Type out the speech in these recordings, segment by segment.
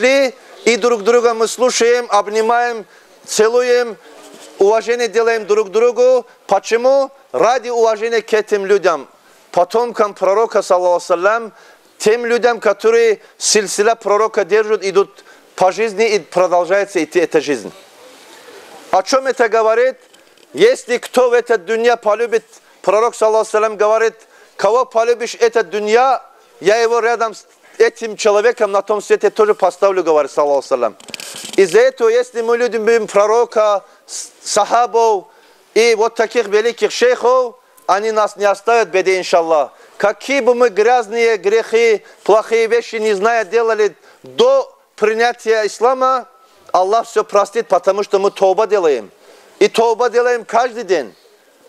пришли, и друг друга мы слушаем, обнимаем, целуем, уважение делаем друг другу. Почему? Ради уважения к этим людям, потомкам пророка, саллаллаху алейхи, тем людям, которые сильсила пророка держат, идут по жизни и продолжается идти эта жизнь. О чем это говорит? Если кто в этой дунья полюбит, пророк, саллаллаху алейхи, говорит, кого полюбишь эта дунья, я его рядом с этим человеком на том свете тоже поставлю, говорит, саллаллаху алейхи. Из-за этого, если мы любим пророка, сахабов и вот таких великих шейхов, они нас не оставят в беде, иншаллах. Какие бы мы грязные грехи, плохие вещи не зная делали до принятия ислама, Аллах все простит, потому что мы тауба делаем. И тауба делаем каждый день.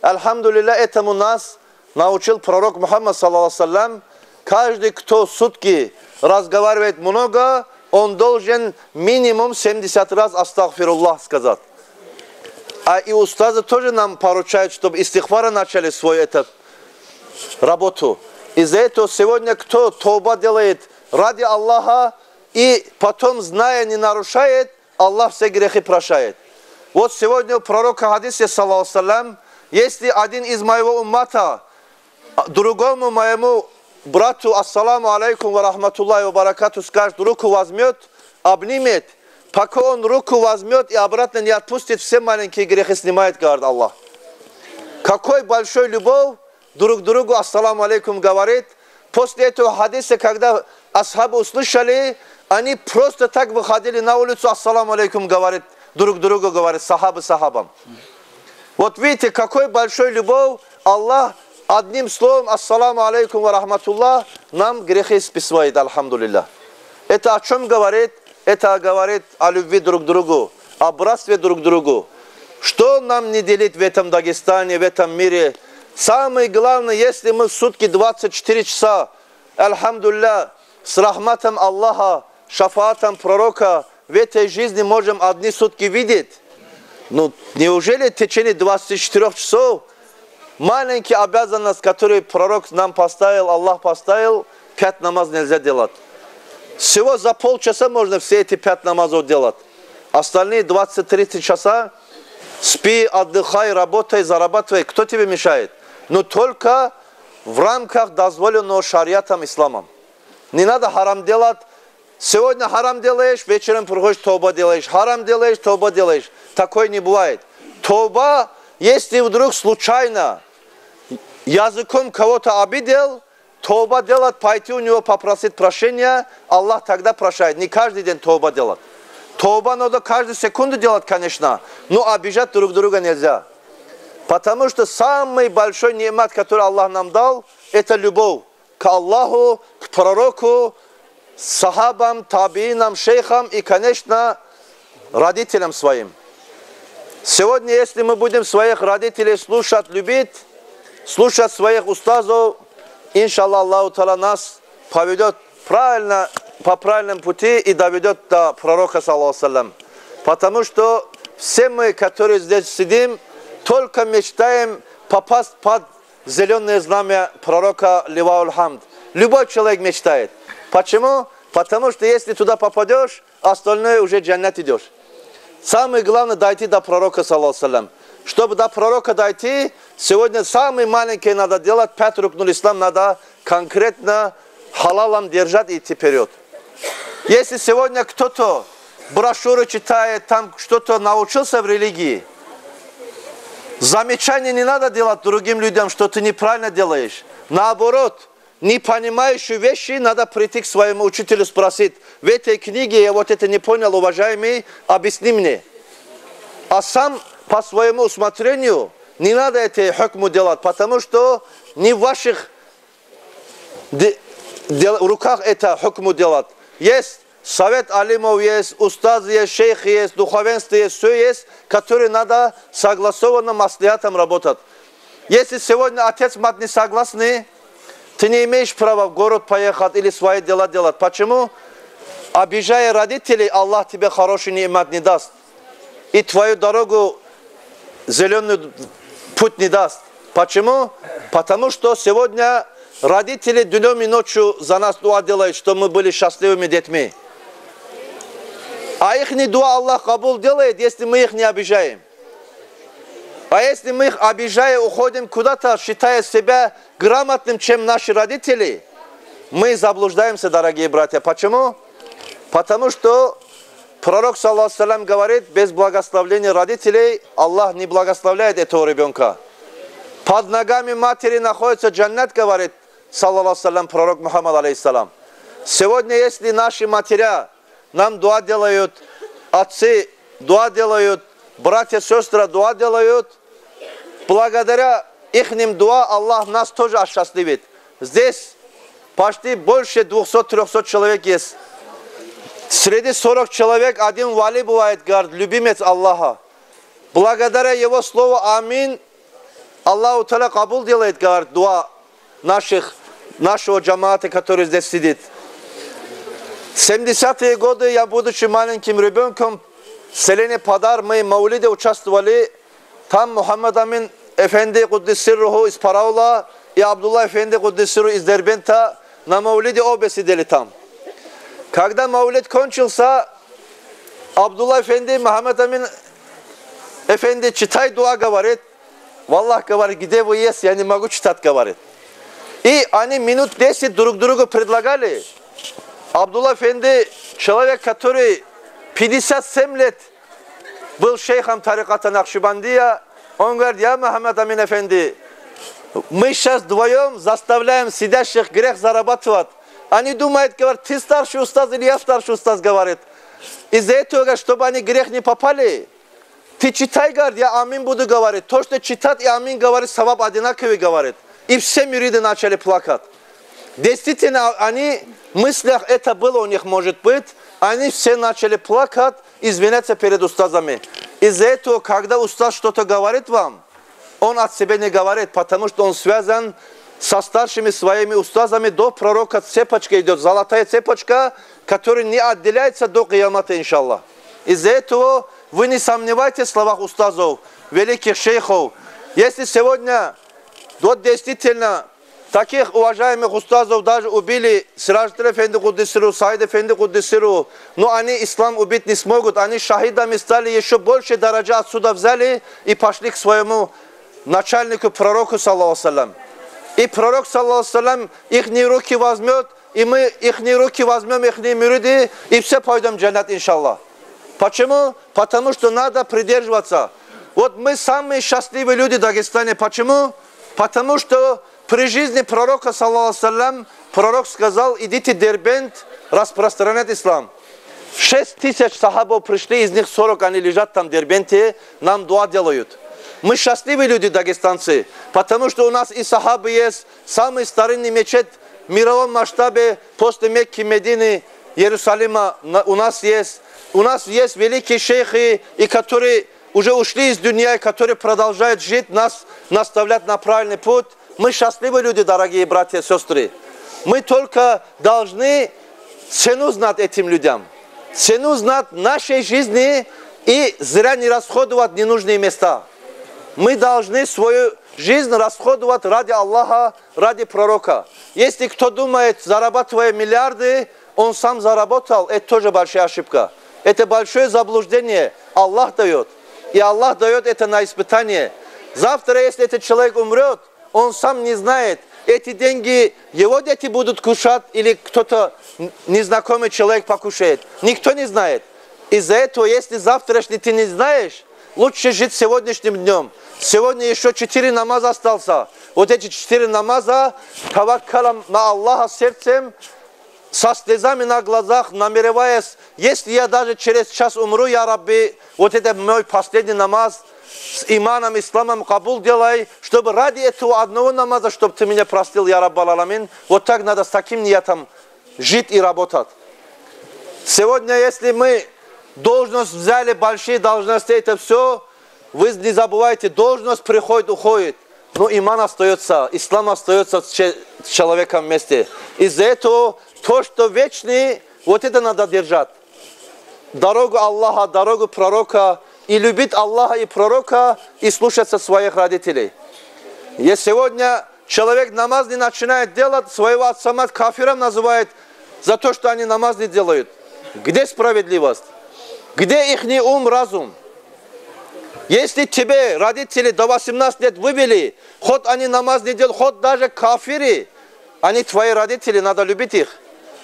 Альхамдулилля, этому нас научил пророк Мухаммад, саллаллаху алейхи. Каждый, кто сутки разговаривает много, он должен минимум 70 раз астагфируллах сказать. А и устазы тоже нам поручают, чтобы истихфара начали свою эту работу. Из-за этого сегодня кто тауба делает ради Аллаха и потом, зная, не нарушает, Аллах все грехи прощает. Вот сегодня у пророка хадисе, саллаллаху алейхи, если один из моего уммата другому моему брату ассаламу алейкум ва рахматуллахи ва баракату скажет, руку возьмет, обнимет, пока он руку возьмет и обратно не отпустит, все маленькие грехи снимает, говорит Аллах. Какой большой любовь друг другу ассаламу алейкум говорит. После этого хадиса, когда асхабы услышали, они просто так выходили на улицу, ассаламу алейкум говорит, друг другу говорит, сахабы сахабам. Вот видите, какой большой любовь Аллах одним словом, ассаламу алейкум ва рахматуллах, нам грехи списывает, альхамдулилля. Это о чем говорит? Это говорит о любви друг к другу, о братстве друг к другу. Что нам не делить в этом Дагестане, в этом мире? Самое главное, если мы в сутки 24 часа, альхамдулилля, с рахматом Аллаха, шафаатом пророка, в этой жизни можем одни сутки видеть. Ну, неужели в течение 24 часов маленькие обязанности, которые пророк нам поставил, Аллах поставил, 5 намаз нельзя делать. Всего за полчаса можно все эти 5 намазов делать. Остальные 20-30 часа спи, отдыхай, работай, зарабатывай. Кто тебе мешает? Но только в рамках дозволенного шариатом исламом. Не надо харам делать. Сегодня харам делаешь, вечером приходишь, тауба делаешь. Харам делаешь, тауба делаешь. Такое не бывает. Тауба, если вдруг случайно языком кого-то обидел, тауба делать, пойти у него попросить прощения, Аллах тогда прощает. Не каждый день тауба делать. Тауба надо каждую секунду делать, конечно, но обижать друг друга нельзя. Потому что самый большой немат, который Аллах нам дал, это любовь к Аллаху, к пророку, сахабам, табиинам, шейхам и, конечно, родителям своим. Сегодня, если мы будем своих родителей слушать, любить, слушать своих устазов, иншаллах, Аллаху Та'аля нас поведет правильно, по правильному пути и доведет до пророка, саллаллаху алейхи. Потому что все мы, которые здесь сидим, только мечтаем попасть под зеленое знамя пророка Ливауль Хамд. Любой человек мечтает. Почему? Потому что если туда попадешь, остальное уже в джаннат идешь. Самое главное дойти до пророка, саллаллаху алейхи. Чтобы до пророка дойти, сегодня самое маленькое надо делать, 5 рукнуль ислам надо конкретно халалом держать и идти вперед. Если сегодня кто-то брошюры читает, там что-то научился в религии, замечания не надо делать другим людям, что ты неправильно делаешь. Наоборот, не понимающие вещи надо прийти к своему учителю спросить. В этой книге я вот это не понял, уважаемый, объясни мне. А сам по своему усмотрению не надо эти хукму делать, потому что не в ваших руках это хукму делать. Есть совет алимов, есть устаз, есть шейх, есть духовенство, есть все есть, которые надо согласованно маслихатом работать. Если сегодня отец, мать не согласны, ты не имеешь права в город поехать или свои дела делать. Почему? Обижая родителей, Аллах тебе хороший нимат не даст. И твою дорогу, зеленый путь не даст. Почему? Потому что сегодня родители днем и ночью за нас дуа делают, что мы были счастливыми детьми. А их дуа Аллах кабул делает, если мы их не обижаем. А если мы их обижаем, уходим куда-то, считая себя грамотным, чем наши родители, мы заблуждаемся, дорогие братья. Почему? Потому что пророк, саллаллаху алейхи ва саллям, говорит, без благословения родителей Аллах не благословляет этого ребенка. Под ногами матери находится джаннат, говорит, саллаллаху алейхи ва саллям, пророк Мухаммад, алейхиссалам. Сегодня, если наши матеря нам дуа делают, отцы дуа делают, братья, сестры дуа делают, благодаря ихним дуа Аллах нас тоже осчастливит. Здесь почти больше 200-300 человек есть. Среди 40 человек один вали бывает, говорит, любимец Аллаха. Благодаря его слову амин, Аллаху Та'аля кабул делает, говорит, дуа нашего джамаата, который здесь сидит. В 70-е годы я, будучи маленьким ребенком, в селении Падар, мы в Маулиде участвовали. Там Мухаммад Амин Эфенди Куддиссирруху из Параула и Абдулла Эфенди Куддиссирру из Дербента на Маулиде обе сидели там. Когда Маулид кончился, Абдулла Эфенди, Мухаммад Амин Эфенди, читай дуа, говорит. Валлах, говорит, где вы есть, я не могу читать, говорит. И они минут 10 друг другу предлагали. Абдулла Эфенди, человек, который 57 лет был шейхом тариката Нахшибандия, он говорит, я, Мухаммад Амин Эфенди, мы сейчас вдвоем заставляем сидящих грех зарабатывать. Они думают, говорят, ты старший устаз или я старший устаз, говорит. Из-за этого, чтобы они грех не попали, ты читай, говорит, я амин буду говорить. То, что читать и амин говорит, саваб одинаковый, говорит. И все мюриды начали плакать. Действительно, они в мыслях, это было у них, может быть, они все начали плакать, извиняться перед устазами. Из-за этого, когда устаз что-то говорит вам, он от себя не говорит, потому что он связан со старшими своими устазами. До пророка цепочка идет, золотая цепочка, которая не отделяется до киямата, иншаллах. Из-за этого вы не сомневайтесь в словах устазов, великих шейхов. Если сегодня, вот действительно, таких уважаемых устазов даже убили, Сирадждин Эфенди Куддиссирру, Саид Эфенди Куддиссирру, но они ислам убить не смогут. Они шахидами стали, еще больше дараджа отсюда взяли и пошли к своему начальнику, пророку, саллаллаху алейхи ва саллям. И пророк, саллаллаху алейхи ва саллям, их руки возьмет, и мы их руки возьмем, их мюриды, и все пойдем в джаннат, иншаллах. Почему? Потому что надо придерживаться. Вот мы самые счастливые люди в Дагестане. Почему? Потому что при жизни пророка, саллаллаху алейхи ва саллям, пророк сказал, идите в Дербент, распространять ислам. 6000 сахабов пришли, из них 40 они лежат там в Дербенте, нам дуа делают. Мы счастливые люди, дагестанцы, потому что у нас и сахабы есть, самый старинный мечеть в мировом масштабе после Мекки, Медины, Иерусалима у нас есть. У нас есть великие шейхи, и которые уже ушли из дунья, которые продолжают жить, нас наставлять на правильный путь. Мы счастливые люди, дорогие братья и сестры. Мы только должны цену знать этим людям. Цену знать нашей жизни и зря не расходовать ненужные места. Мы должны свою жизнь расходовать ради Аллаха, ради пророка. Если кто думает, зарабатывая миллиарды, он сам заработал, это тоже большая ошибка. Это большое заблуждение. Аллах дает. И Аллах дает это на испытание. Завтра, если этот человек умрет, он сам не знает, эти деньги его дети будут кушать или кто-то незнакомый человек покушает. Никто не знает. Из-за этого, если завтрашний ты не знаешь, лучше жить сегодняшним днем. Сегодня еще 4 намаза остался. Вот эти 4 намаза, таваккалам на Аллаха сердцем, со слезами на глазах, намереваясь, если я даже через час умру, я Рабби, вот это мой последний намаз, с иманом, исламом кабул делай, чтобы ради этого одного намаза, чтобы ты меня простил, я Раббал Аламин. Вот так надо с таким ниятом жить и работать. Сегодня, если мы должность взяли, большие должности, это все, вы не забывайте, должность приходит, уходит. Но иман остается, ислам остается с человеком вместе. Из-за этого то, что вечный, вот это надо держать. Дорогу Аллаха, дорогу пророка, и любить Аллаха и пророка, и слушаться своих родителей. Если сегодня человек намаз не начинает делать, своего отца мать кафиром называет за то, что они намаз не делают. Где справедливость? Где их ум, разум? Если тебе родители до 18 лет вывели, хоть они намаз не делают, хоть даже кафиры, они твои родители, надо любить их.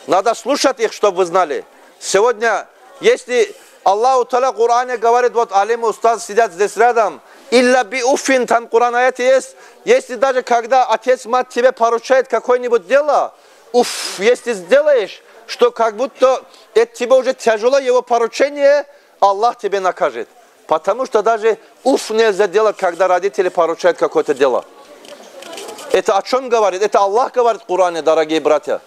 Надо слушать их, чтобы вы знали. Сегодня, если Аллаху Та'аля в Коране говорит, вот алим устаз сидят здесь рядом, илля би уфин, там Коран аяты есть, если даже когда отец, мать тебе поручает какое-нибудь дело, если сделаешь, что как будто это тебе уже тяжело его поручение, Аллах тебе накажет. Потому что даже нельзя делать, когда родители поручают какое-то дело. Это о чем говорит? Это Аллах говорит в Коране, дорогие братья.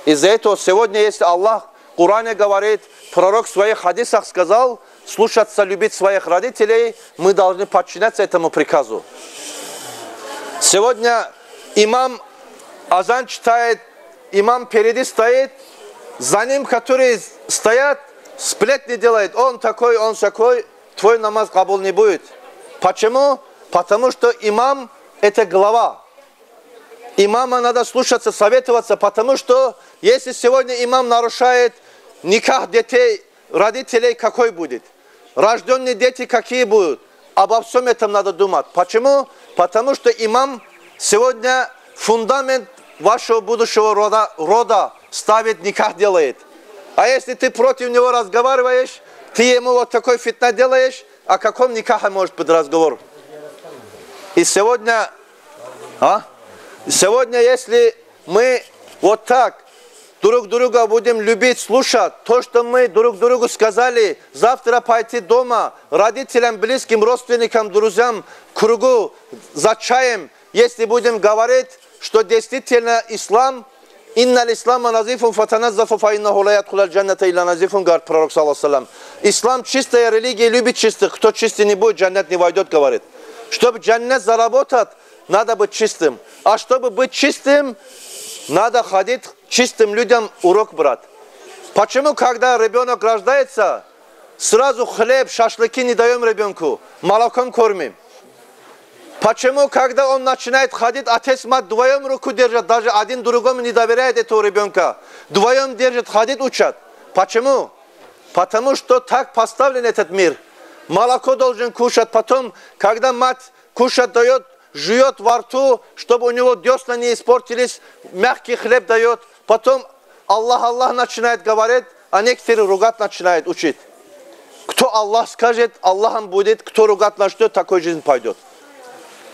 Из-за этого сегодня, если Аллах в Коране говорит, пророк в своих хадисах сказал, слушаться, любить своих родителей, мы должны подчиняться этому приказу. Сегодня имам азан читает, имам впереди стоит, за ним, которые стоят, сплетни делает. Он такой, он всякой, твой намаз кабул не будет. Почему? Потому что имам это глава. Имама надо слушаться, советоваться, потому что если сегодня имам нарушает никах детей, родителей, какой будет? Рожденные дети какие будут? Обо всем этом надо думать. Почему? Потому что имам сегодня фундамент вашего будущего рода ставит, никах делает. А если ты против него разговариваешь, ты ему вот такой фитна делаешь, о каком никахе может быть разговор? И сегодня, если мы вот так друг друга будем любить, слушать, то, что мы друг другу сказали, завтра пойти дома, родителям, близким, родственникам, друзьям, кругу, за чаем, если будем говорить, что действительно ислам, инна ислама назифун фатаназзафу фаиннаху ла ядхулул джанната илля назифун, говорит пророк саллаллаху алейхи ва саллям. Ислам чистая религия, любит чистых. Кто чистый не будет, джаннат не войдет, говорит. Чтобы джаннат заработать, надо быть чистым. А чтобы быть чистым, надо ходить чистым людям урок брать. Почему, когда ребенок рождается, сразу хлеб, шашлыки не даем ребенку, молоком кормим? Почему, когда он начинает ходить, отец, мать вдвоем руку держат, даже один другому не доверяет этого ребенка, вдвоем держат, ходить учат? Почему? Потому что так поставлен этот мир. Молоко должен кушать, потом, когда мать кушать дает, жует во рту, чтобы у него десна не испортились, мягкий хлеб дает. Потом Аллах начинает говорить, а некоторые ругать начинают учить. Кто Аллах скажет, Аллахом будет, кто ругать начнет, такой жизнь пойдет.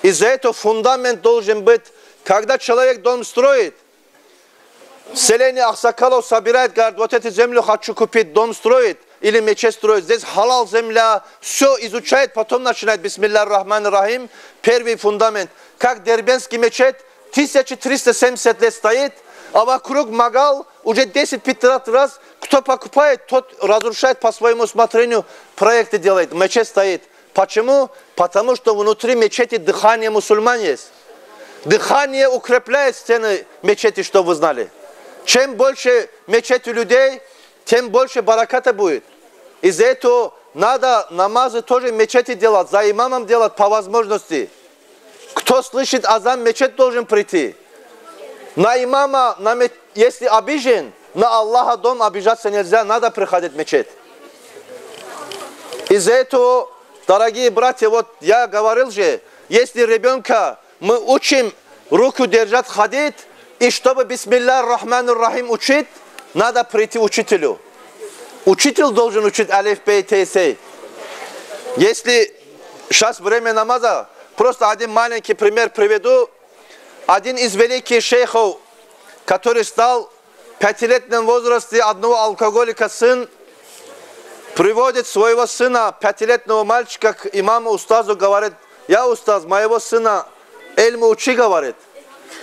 Из-за этого фундамент должен быть, когда человек дом строит, селение Ахсакалов собирает, говорит, вот эту землю хочу купить, дом строит или мечеть строит. Здесь халал земля, все изучает, потом начинает бисмиллахир рахманир рахим, первый фундамент. Как Дербенский мечеть 1370 лет стоит, а вокруг Магал уже 10-15 раз, кто покупает, тот разрушает по своему усмотрению, проекты делает, мечеть стоит. Почему? Потому что внутри мечети дыхание мусульман есть. Дыхание укрепляет стены мечети, чтобы вы знали. Чем больше мечети людей, тем больше бараката будет. Из-за этого надо намазы тоже в мечети делать, за имамом делать по возможности. Кто слышит азан, мечеть должен прийти. На имама, если обижен, на Аллаха дом обижаться нельзя, надо приходить в мечеть. Из-за этого, дорогие братья, вот я говорил же, если ребенка мы учим руку держать, ходить, и чтобы бисмиллахир рахманир рахим учить, надо прийти учителю. Учитель должен учить алиф, бей, те, сей. Если сейчас время намаза, просто один маленький пример приведу. Один из великих шейхов, который стал в 5-летнем возрасте одного алкоголика сын, приводит своего сына, 5-летнего мальчика, к имаму, устазу, говорит, я устаз, моего сына эльму учи, говорит.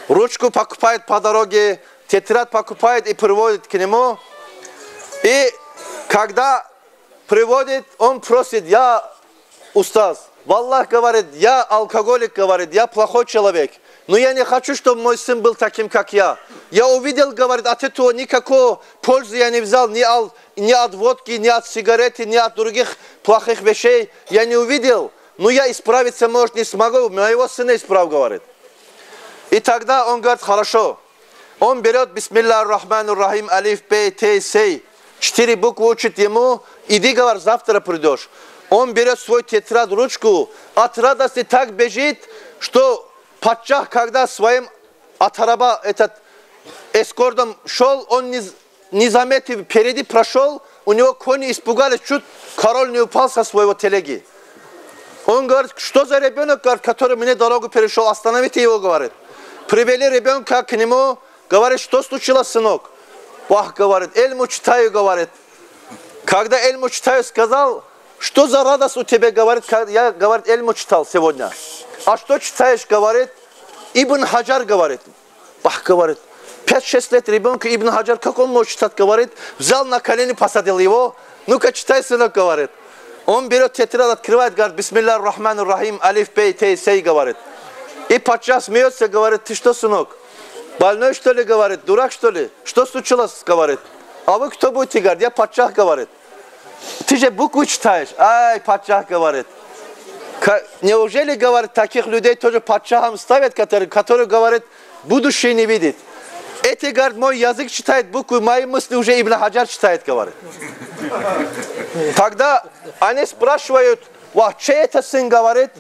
Ручку покупает по дороге, тетрадь покупает и приводит к нему. И когда приводит, он просит, я устаз, валлах, говорит, я алкоголик, говорит, я плохой человек. Но я не хочу, чтобы мой сын был таким, как я. Я увидел, говорит, от этого никакой пользы я не взял, ни от водки, ни от сигареты, ни от других плохих вещей. Я не увидел. Но я исправиться, может, не смогу. Моего сына исправь, говорит. И тогда он говорит, хорошо. Он берет бисмиллахир рахманир рахим, алиф, бей, те, сей. 4 буквы учит ему, иди, говорит, завтра придешь. Он берет свой тетрадь, ручку, от радости так бежит, что падшах, когда своим от араба этот эскортом шел, он не заметил, впереди прошел, у него кони испугались, чуть король не упал со своего телеги. Он говорит, что за ребенок, говорит, который мне дорогу перешел, остановите его, говорит. Привели ребенка к нему, говорит, что случилось, сынок? Вах, говорит, эльму читаю, говорит. Когда эльму читаю, сказал, что за радость у тебя, говорит, я, говорит, эльму читал сегодня. А что читаешь, говорит, Ибн Хаджар, говорит. Вах, говорит, 5-6 лет ребенка Ибн Хаджар, как он может читать, говорит, взял на колени, посадил его, ну-ка читай, сынок, говорит. Он берет тетрадь, открывает, говорит, бисмиллахир рахманир рахим, алиф, бей, тей, сей, говорит. И падшах смеется, говорит, ты что, сынок, больной, что ли, говорит, дурак, что ли? Что случилось, говорит. А вы кто будете, говорит, я падшах, говорит. Ты же буквы читаешь. Ай, падшах, говорит. Неужели, говорит, таких людей тоже падшахам ставят, которые, говорит, будущее не видит. Эти, говорит, мой язык читает буквы, мои мысли уже Ибн Хаджар читает, говорит. Тогда они спрашивают, чей это сын, говорит,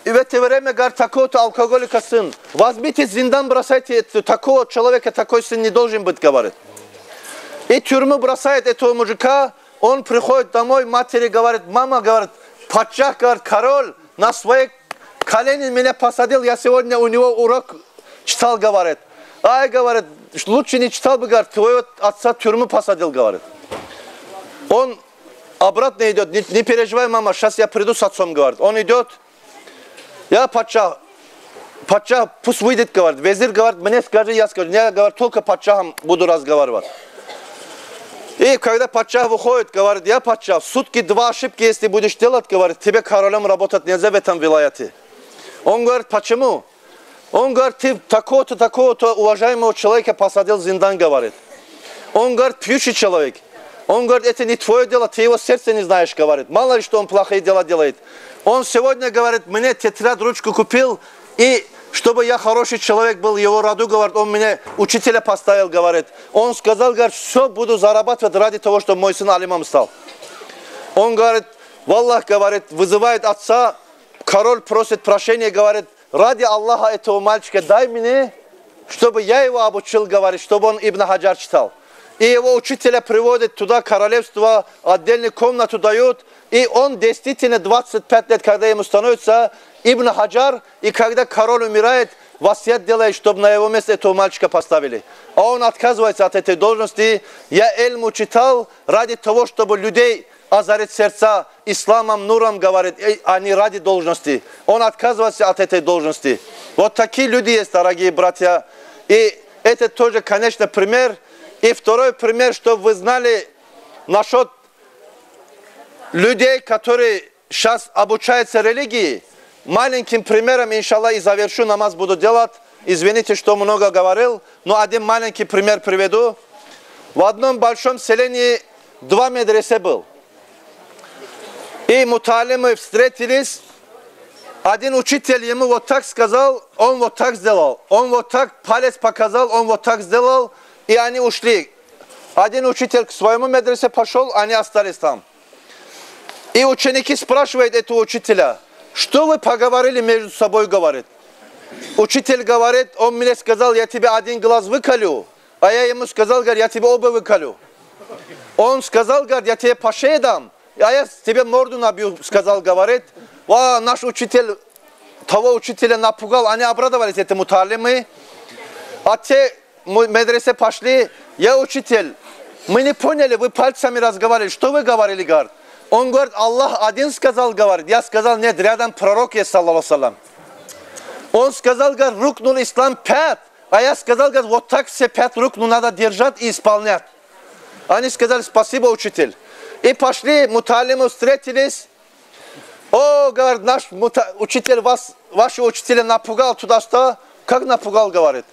и в это время, говорит, такого-то алкоголика сын. Возьмите зиндан, бросайте такого человека, такой сын не должен быть, говорит. И тюрьму бросает этого мужика, он приходит домой, матери говорит, мама, говорит, падшах, говорит, король на свои колени меня посадил, я сегодня у него урок читал, говорит. Ай, говорит, лучше не читал бы, говорит, твоего отца в тюрьму посадил, говорит. Он обратно идет, не переживай, мама, сейчас я приду с отцом, говорит. Он идет, я падшах, пусть выйдет, говорит. Везир, говорит, мне скажи, я скажу. Я, говорит, только падшахом буду разговаривать. И когда падшах выходит, говорит, я падшах, в сутки 2 ошибки, если будешь делать, говорит, тебе королем работать нельзя в этом вилаяте. Он говорит, почему? Он говорит, ты такого-то, такого-то уважаемого человека посадил в зиндан, говорит. Он говорит, пьющий человек. Он говорит, это не твое дело, ты его сердце не знаешь, говорит. Мало ли, что он плохие дела делает. Он сегодня, говорит, мне тетрадь, ручку купил, и чтобы я хороший человек был, его роду, говорит, он меня учителя поставил, говорит. Он сказал, говорит, все буду зарабатывать ради того, чтобы мой сын алимом стал. Он говорит, валлах, говорит, вызывает отца, король просит прощения, говорит, ради Аллаха этого мальчика дай мне, чтобы я его обучил, говорит, чтобы он Ибн Хаджар читал. И его учителя приводят туда, королевство, отдельную комнату дают, и он действительно 25 лет, когда ему становится Ибн Хаджар, и когда король умирает, васият делает, чтобы на его место этого мальчика поставили. А он отказывается от этой должности. Я эльму читал ради того, чтобы людей озарить сердца исламом, нуром, говорит, а не ради должности. Он отказывается от этой должности. Вот такие люди есть, дорогие братья. И это тоже, конечно, пример. И второй пример, чтобы вы знали насчет людей, которые сейчас обучаются религии. Маленьким примером, иншаллах, и завершу, намаз буду делать. Извините, что много говорил, но один маленький пример приведу. В одном большом селении 2 медресе был. И муталимы встретились. Один учитель ему вот так сказал, он вот так сделал. Он вот так палец показал, он вот так сделал. И они ушли. Один учитель к своему медресе пошел, они остались там. И ученики спрашивают этого учителя, что вы поговорили между собой, говорит. Учитель говорит, он мне сказал, я тебе один глаз выколю. А я ему сказал, говорит, я тебе оба выколю. Он сказал, говорит, я тебе по шее дам. А я тебе морду набью, сказал, говорит. Наш учитель, того учителя напугал, они обрадовались, эти муталимы. А те медресе пошли, я учитель, мы не поняли, вы пальцами разговаривали, что вы говорили, говорит. Он говорит, Аллах один сказал, говорит. Я сказал, нет, рядом пророк есть, саллаллаху алейхи. Он сказал, говорит, рукнул ислам 5. А я сказал, говорит, вот так все 5 рукну надо держать и исполнять. Они сказали, спасибо, учитель. И пошли, муталимы встретились. О, говорит, наш учитель, ваши учителя напугал туда-что. Как напугал, говорит.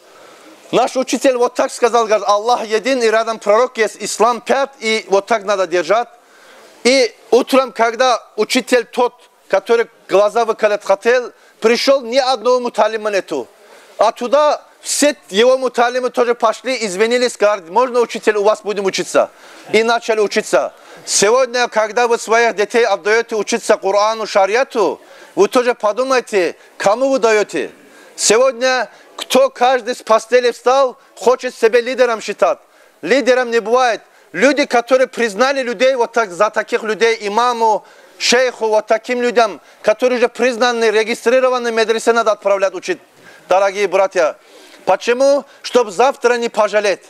Наш учитель вот так сказал, говорит, Аллах един, и рядом пророк есть, ислам 5, и вот так надо держать. И утром, когда учитель тот, который глаза выколет хотел, пришел, ни одного муталима нету. А туда все его муталимы тоже пошли, извинились, говорят, можно, учитель, у вас будем учиться. И начали учиться. Сегодня, когда вы своих детей отдаете учиться Корану, шариату, вы тоже подумайте, кому вы даете. Сегодня, кто каждый с постели встал, хочет себя лидером считать. Лидером не бывает. Люди, которые признали людей, вот так, за таких людей, имаму, шейху, вот таким людям, которые уже признаны, регистрированы, медресе надо отправлять учить, дорогие братья. Почему? Чтобы завтра не пожалеть.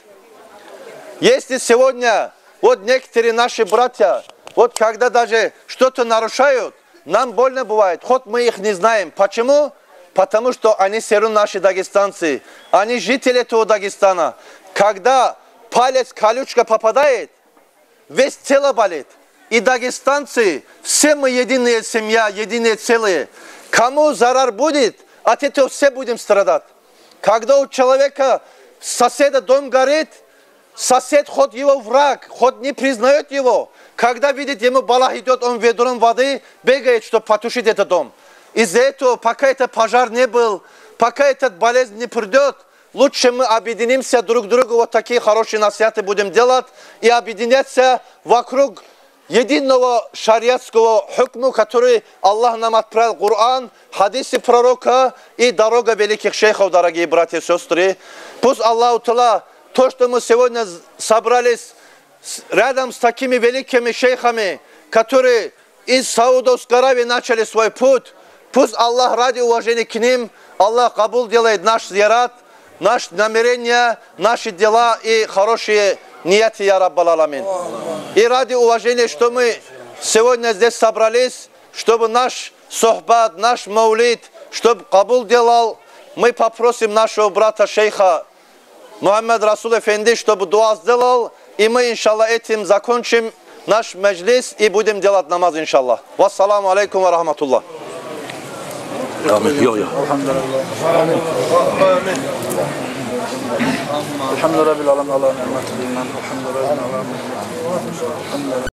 Если сегодня, вот некоторые наши братья, вот когда даже что-то нарушают, нам больно бывает, хоть мы их не знаем. Почему? Потому что они все равно наши дагестанцы, они жители этого Дагестана. Когда палец, колючка попадает, весь тело болит. И дагестанцы, все мы единая семья, единые целые. Кому зарар будет, от этого все будем страдать. Когда у человека, соседа дом горит, сосед хоть его враг, хоть не признает его. Когда видит, ему балах идет, он ведром воды бегает, чтобы потушить этот дом. Из-за этого, пока этот пожар не был, пока этот болезнь не придет, лучше мы объединимся друг другу, вот такие хорошие насихаты будем делать и объединяться вокруг единого шариатского хукму, который Аллах нам отправил, Коран, хадисы пророка и дорога великих шейхов, дорогие братья и сестры. Пусть Аллах Та'ала, то, что мы сегодня собрались рядом с такими великими шейхами, которые из Саудовской Аравии начали свой путь, пусть Аллах ради уважения к ним, Аллах кабул делает наш зиярат, наши намерения, наши дела и хорошие нияти, я Раббал Аламин. И ради уважения, что мы сегодня здесь собрались, чтобы наш сохбат, наш маулид, чтобы кабул делал, мы попросим нашего брата шейха Мухаммад Расул Эфенди, чтобы дуа сделал, и мы, иншаллах, этим закончим наш меджлис и будем делать намаз, иншаллах. Вассаламу алейкум ва рахматуллах. الحمد لله رب العالمين على نعمة الإيمان والحمد لله